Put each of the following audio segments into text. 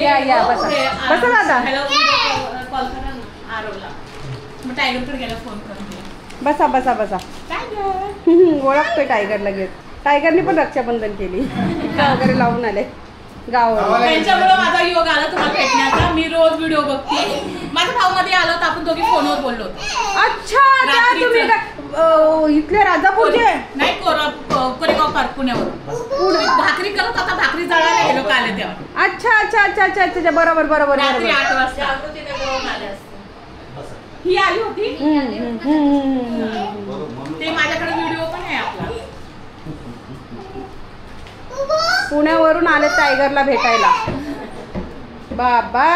या बसा बसा दादा. कॉल करा ना आरवला. मग टायगरकडे गेला फोन करून. बसा बसा बसा. टायगर ओळखतोय टायगर लगेच. टायगरने पण रक्षाबंधन केली वगैरे लावून आले गावावर. त्यांच्यामुळे माझा योग आला तुम्हाला भेटण्याचा. मी रोज व्हिडिओ बघते. माझ्या भाऊ मध्ये आलो तर आपण दोघी फोनवर बोललो होतो. अच्छा तुम्ही इथले राजापूरचे नाही कोरेगाव पार्क पुण्यावर भाकरी करत आता भाकरी जळायला गेलो काल तेव्हा. अच्छा अच्छा अच्छा अच्छा अच्छा बरोबर बरोबर रात्री 8 वाजता ही आली होती. ते माझ्याकडे व्हिडिओ पण आहे आपला. पुण्यावरून आले टायगरला भेटायला. बाबा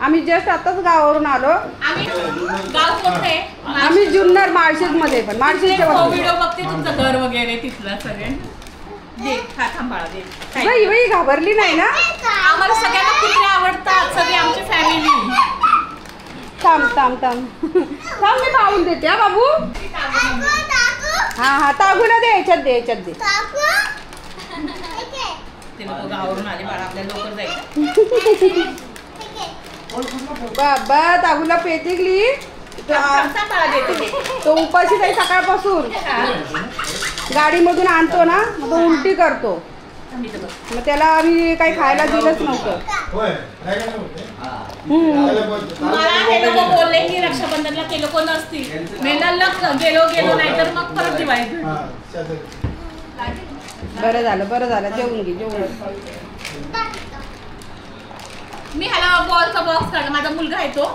आम्ही जस्ट आताच गावावरून आलो. आम्ही गाव कोणते? आम्ही जुन्नर माळशेज मध्ये पण माळशेजच्या व्हिडिओ बघते तुमचं घर वगैरे तिथलं सगळे. दे खा थांबाळा दे. बाई घाबरली नाही ना? आम्हाला सगळ्यांना कुत्रे आवडतात. सगळी आमची फॅमिली. थांब थांब थांब थांब मी पाहून देते हा बाबू. हा हा तागूला दे याच्यात दे याच्यात दे. ते लोक गावावरून आले बाळा आपल्याला लवकर जायचं. बाबा तागूला पेटिकली तो उपाशी काही सकाळपासून गाडीमधून आणतो ना मग तो उलटी करतो. मग त्याला आम्ही काही खायला दिलंच नव्हतं. मला हे लोक बोलले की रक्षाबंधनला ते लोक नसतील. मेला गेलो नाही तर मग परत दिवाळी. बरं झालं जेवून घे जेवून. मी ह्याला बॉलचा बॉक्स काढला. माझा मुलगा आहे तो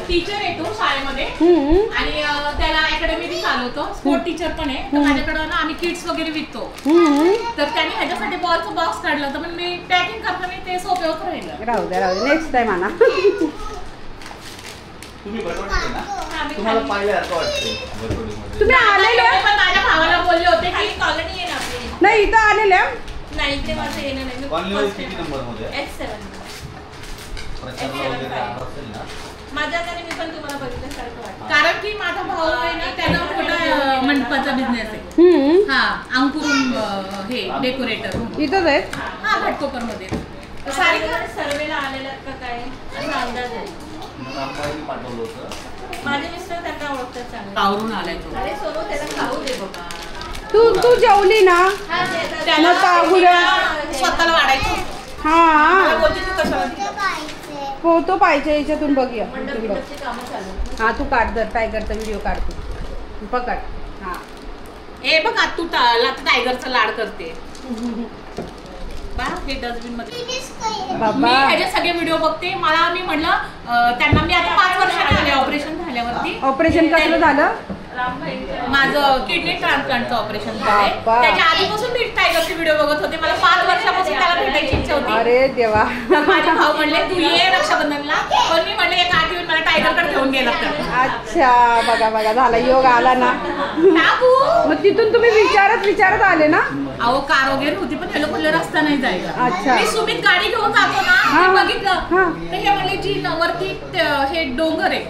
टीचर आहे तो शाळेमध्ये आणि त्याला अकॅडमी चालवतो. स्पोर्ट टीचर पण आहे. तर माझ्याकडे ना आम्ही किट्स वगैरे विकतो. तर त्याने ह्याच्यासाठी बॉलचा बॉक्स काढला होता पण मी पॅकिंग करताना ते सोपे होत राहिलं. राहू द्या नेक्स्ट टाइम आणा. तुम्हाला पाहिलं असं वाटतं तुम्ही आलेले पण माझ्या भावाला बोलले होते की कॉलनी येणार नाही इथं आलेले नाही. ते माझं येणं नाही. किती नंबर मध्ये H7 प्रचारला वगैरे आला असेल ना? माझ्या घरी मी पण तुम्हाला बघितल्यासारखं वाटतं. कारण की माझा भाऊ आहे ना त्याला मोठा मंडपाचा बिझनेस आहे. हा अंकुर हे डेकोरेटर इथंच आहे. हा घाटकोपर मध्ये. सारिका सर्वेला आलेला का काय असा अंदाज आहे. पाठवलं होतं. माझे मिस्टर त्यांना ओळखतात चांगले. गावरून आलाय तो. अरे सोनू त्याला खाऊ दे बाबा. तू जेवली ना? त्याला स्वतःला वाढायचं. हा बोलते तू कशाला फोटो पाहिजे याच्यातून बघूया. हा तू काढ दर टायगरचा व्हिडिओ काढतो पकड. हा ए बघ तू टायगरचा लाड करते. हे डस्टबिन मध्ये मी ह्याचे सगळे व्हिडिओ बघते. मला मी म्हणलं त्यांना मी आता 5 वर्ष झाले ऑपरेशन झाल्यावरती. ऑपरेशन कसलं झालं? माझं किडनी ट्रान्सप्लांटचं ऑपरेशन झालंय. त्याच्या आधीपासून मी टायगरचे व्हिडिओ बघत होते. मला 5 वर्षापासून त्याला भेटायची इच्छा होती. अरे देवा. माझे भाऊ म्हणले तू ये रक्षाबंधनला. पण मी म्हणले एक आठ येऊन मला टायगरकडे घेऊन गेला. अच्छा बघा झाला योग आला ना. मग तिथून तुम्ही विचारत आले ना? अहो कार वगैरे होती पण हे लोक रस्ता नाही जायला. अच्छा मी सुमित गाडी घेऊन जातो ना बघितलं तर हे म्हणले जी वरती हे डोंगर आहे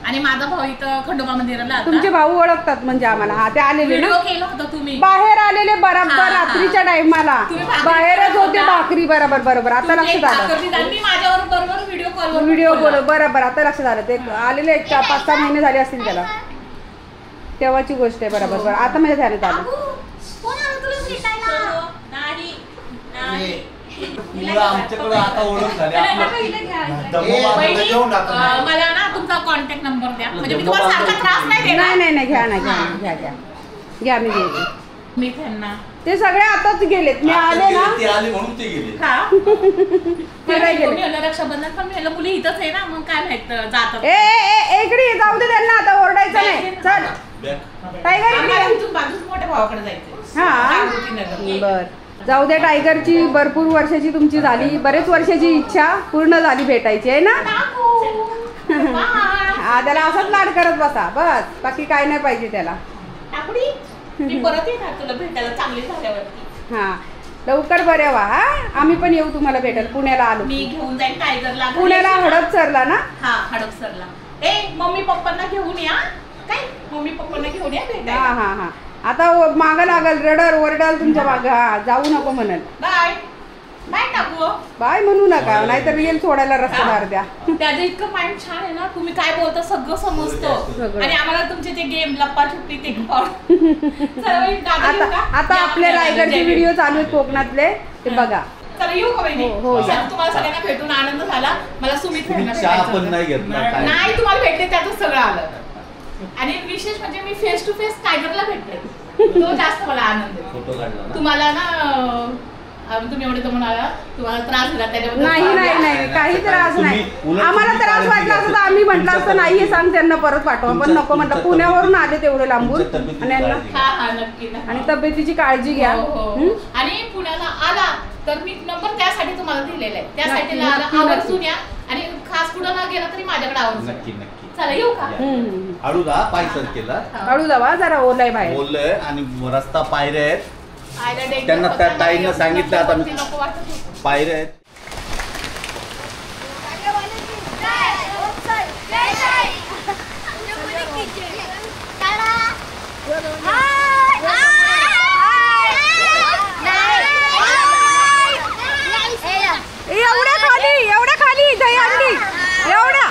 आणि माझा भाऊ इथं खंडोबा मंदिराला. तुमचे भाऊ ओळखतात म्हणजे आम्हाला. हा ते आलेले व्हिडिओ केला होता तुम्ही. बाहेर आलेले बरोबर रात्रीच्या टाइमाला बाहेरच होते भाकरी. बरोबर आता लक्षात आलं. मी माझ्यावर बरोबर व्हिडिओ कॉल बरोबर आता लक्षात आलं. ते आलेले 5-6 महिने झाले असतील त्याला. तेव्हाची गोष्ट आहे. बरोबर आता माझ्या ध्यानात आलं. आमच्याकडे आता ओळख झाली. मला ना तुमचा कॉन्टॅक्ट नंबर द्या म्हणजे मी तुम्हाला सारखा त्रास नाही देणार. नाही घ्या मी घेते. मी त्यांना ते सगळे आताच गेलेत. मी आले ना ते आले म्हणून ते गेले. रक्षाबंधन पण मी मुली इथंच आहे ना मग काय माहित जातात. इकडे जाऊ दे त्यांना आता ओरडायचं नाही. चल टायगर मोठ्या भावाकडे जायचं. हा बर जाऊ दे. टायगरची भरपूर वर्षाची तुमची झाली. बरेच वर्षाची इच्छा पूर्ण झाली भेटायची आहे ना? हा त्याला असंच लाड करत बसा बस. बाकी काय नाही पाहिजे त्याला. मी परत येणार तुला भेटायला चांगली झाल्यावरती. हा लवकर बरे व्हा. हा आम्ही पण येऊ तुम्हाला भेटायला. पुण्याला आलो. मी घेऊन जाईल टायगरला. पुण्याला हडपसरला ना? हा हडपसरला. मम्मी पप्पांना घेऊन या. काय मम्मी पप्पांना घेऊन या भेटायला. हा आता मागं लागल रडल ओरडल तुमच्या मागं. हा जाऊ नको म्हणाल. बाय. बाय टाकू बाय म्हणू नका, नाहीतर रिअल सोडायला रस्त्यावर द्या. त्याचं इतकं माइंड छान आहे ना, तुम्ही काय बोलता सगळं समजतं आणि आम्हाला तुमचे ते गेम लप्पा छुपी ते आता आपले रायगडचे व्हिडिओ चालू आहेत कोकणातले, ते बघा. चला येऊ का बहिणी? हो. तुम्हाला सगळ्यांना भेटून आनंद झाला. मला सुमित चहा पण नाही घेतला नाही, तुम्हाला भेटले त्यातच सगळं आलं. आणि विशेष म्हणजे मी फेस टू फेस टायगरला भेटले, तो जास्त मला आनंद आहे. फोटो काढला तुम्हाला ना तुम्ही एवढे दमून आला, तुम्हाला त्रास झाला त्याच्याबद्दल नाही काही त्रास नाही. आम्हाला त्रास वाटला असता तर आम्ही म्हटलं असतं नाही हे सांग त्यांना परत पाठवा, पण नको म्हटलं. पुण्यावरून आले तेवढे लांबून आणि नक्की. आणि तब्येतीची काळजी घ्या. आणि पुण्याला आला तर मी नंबर त्यासाठी तुम्हाला दिलेला आहे, त्यासाठी आवर्जून या आणि खास कुठं न गेला तरी माझ्याकडे आवर्जून. नक्की. चला येऊ का? हळूदा पाय सर केला, हळू जावा जरा, ओलाय बाहेर बोललोय आणि रस्ता पायऱ्या आहेत. त्यांना त्यांना त्या ताईनं सांगितलं आता मी पायऱ्या आहेत. एवढ्या खाली दही अंडी एवढ्या.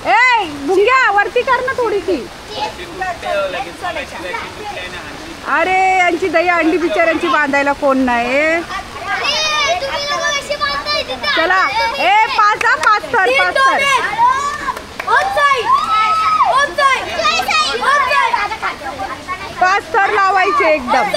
ए भुंग्या वरती कर ना थोडीशी. अरे यांची दही अंडी बिचाऱ्यांची बांधायला कोण नाही. चला ए 5 थर. पाच थर लावायचे एकदम.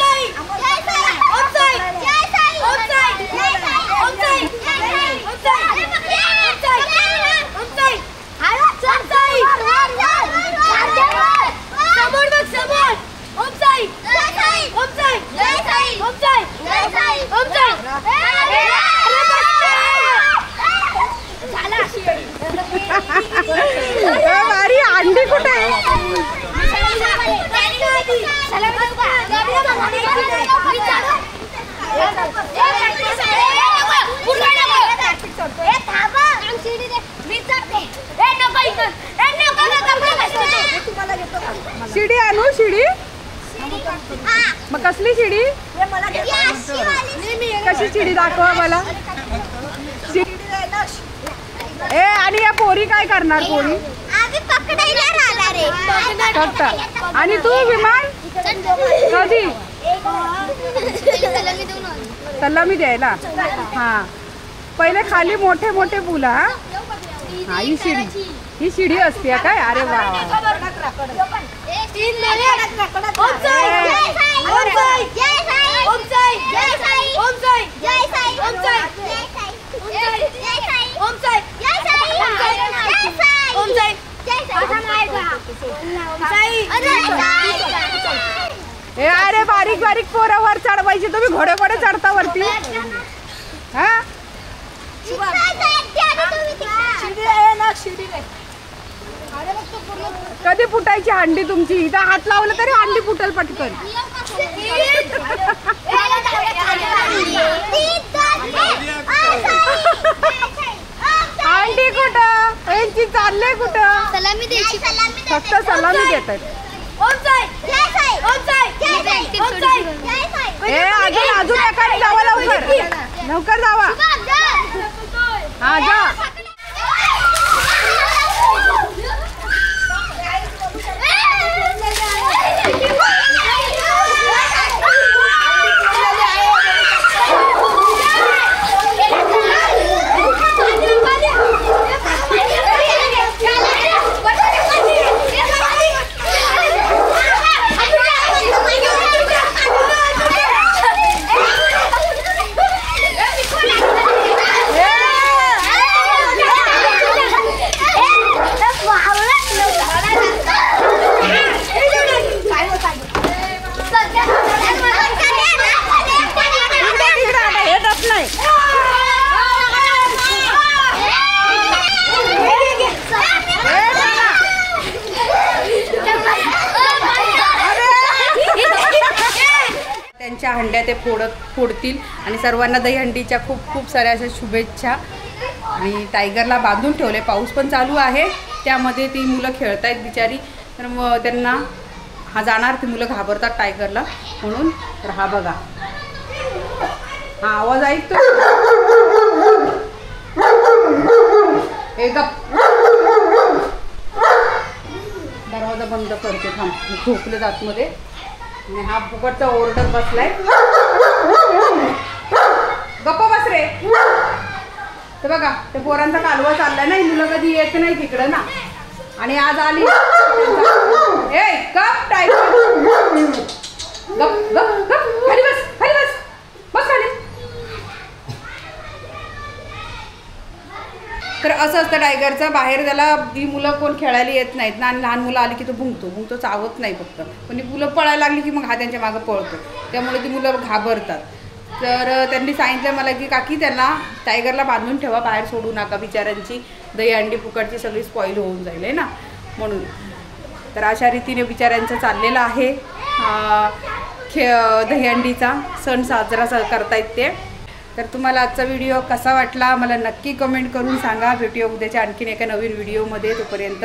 भारी अंडी कुठे आहे? शिडी आणू शिडी. मग कसली शिडी? कशी शिडी दाखवा मला. ए आणि या पोरी काय करणार? पोरी फक्त. आणि तू विमान कधी सलामी द्यायला? हा पहिले खाली मोठे मोठे फुलं. हा ही शिडी असते काय? अरे वा. ए अरे बारीक बारीक पोरं वर चढवायची. तुम्ही घोडे चढता वरती? हा कधी फुटायची अंडी तुमची? इथं हात लावलं तरी अंडी फुटल पटकन. अंडी कुठं यांची चाललंय कुठं? फक्त सलामी देत आहेत. ए अजून एका जावा लवकर जावा. हा जा. त्यांच्या हंड्या ते फोडतील आणि सर्वांना दहीहंडीच्या खूप खूप साऱ्या अशा शुभेच्छा. आणि टायगरला बांधून ठेवले, पाऊस पण चालू आहे, त्यामध्ये ती मुलं खेळत आहेत बिचारी. तर मग त्यांना हा जाणार, ती मुलं घाबरतात टायगरला म्हणून. तर हा बघा, हा आवाज ऐकतो. दरवाजा बंद करते, थांब. झोपले आतमध्ये आणि हा फुकटचा ओरडत बसलाय. गप्प बस रे. तर बघा, त्या पोरांचा कालवा चाललाय ना, मुलं कधी येत नाही तिकडं ना. आणि आज आली. ए गप टायगर, गप गप गप, खाली बस, खाली बस, बस खाली. तर असं असतं टायगरचं. बाहेर त्याला ही मुलं कोण खेळायला येत नाहीत ना, आणि लहान मुलं आली की तो भुंकतो चावत नाही फक्त. पण ही मुलं पळायला लागली की मग हा त्यांच्या मागं पळतो, त्यामुळे ती मुलं घाबरतात. तर त्यांनी सांगितलं मला की काकी त्यांना टायगरला बांधून ठेवा, बाहेर सोडू नका, बिचाऱ्यांची दहीहंडी फुकटची सगळी स्पॉईल होऊन जाईल आहे ना म्हणून. तर अशा रीतीने बिचाऱ्यांचं चाललेलं आहे दहीहंडीचा सण साजरा करतायत ते. तर तुम्हाला आजचा व्हिडिओ कसा वाटला मला नक्की कमेंट करून सांगा. भेटूया उद्याच्या आणखीन एका नवीन व्हिडिओमध्ये. तोपर्यंत